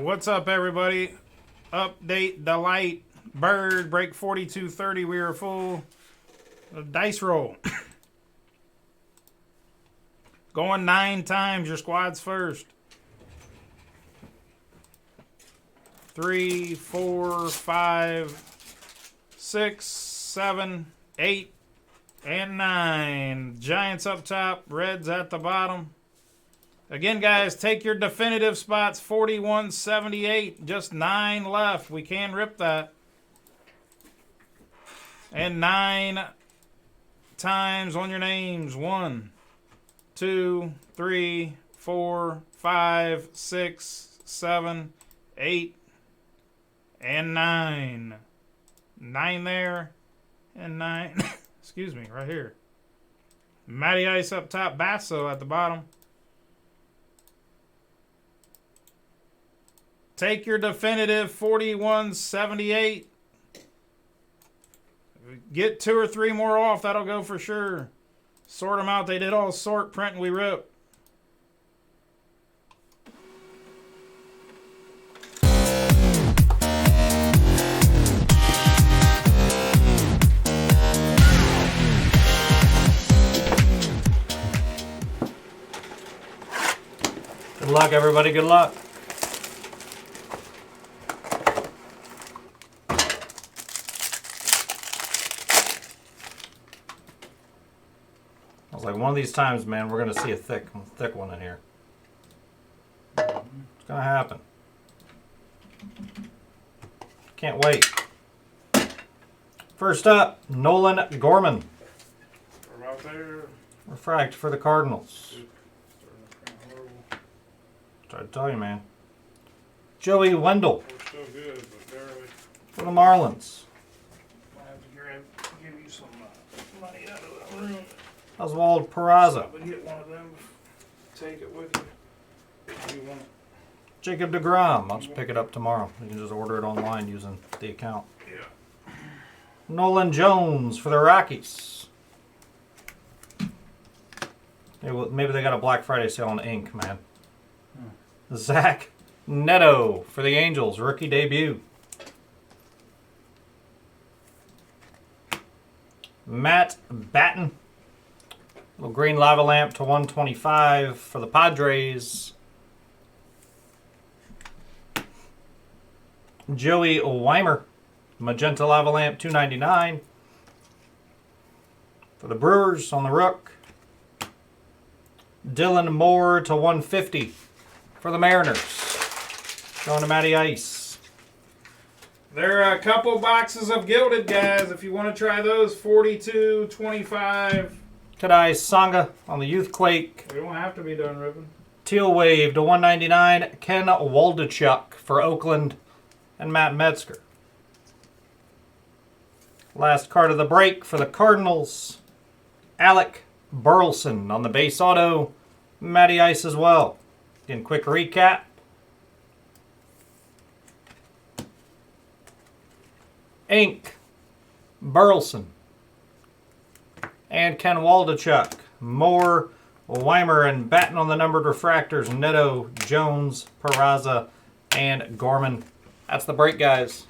what's up, everybody? Update the light. Bird, break 4230. We are full. Dice roll. Going 9 times. Your squad's first. 3, 4, 5, 6, 7, 8, and 9. Giants up top. Reds at the bottom. Again, guys, take your definitive spots. 4178. Just 9 left. We can rip that. And 9 times on your names. 1, 2, 3, 4, 5, 6, 7, 8, and 9. 9 there. And 9. Excuse me, right here. Matty Ice up top. Basso at the bottom. Take your definitive 4178. Get 2 or 3 more off. That'll go for sure. Sort them out. They did all sort, print, and we rip. Good luck, everybody. Good luck. I was like, one of these times, man, we're going to see a thick one in here. It's going to happen. Can't wait. First up, Nolan Gorman. We're out there. Refract for the Cardinals. Try to tell you, man. Joey Wendell. We're still good, but barely. For the Marlins. I have to give you some money out of the room. Oswald Peraza. But get one of them. Take it with you if you want. Jacob deGrom. I'll just pick it up tomorrow. You can just order it online using the account. Yeah. Nolan Jones for the Rockies. Maybe they got a Black Friday sale on ink, man. Zach Neto for the Angels. Rookie debut. Matt Batten. Little green lava lamp to 125 for the Padres. Joey Weimer. Magenta lava lamp 299 for the Brewers on the Rook. Dylan Moore to 150 for the Mariners. Going to Matty Ice. There are a couple boxes of Gilded, guys. If you want to try those, 42.25. Kadai Sanga on the Youth Quake. We don't have to be done ripping. Teal Wave to 199. Ken Waldichuk for Oakland and Matt Metzger. Last card of the break for the Cardinals. Alec Burleson on the base auto. Matty Ice as well. Again, quick recap. Ink, Burleson, and Ken Waldichuk. Moore, Weimer, and Batten on the numbered refractors. Neto, Jones, Peraza, and Gorman. That's the break, guys.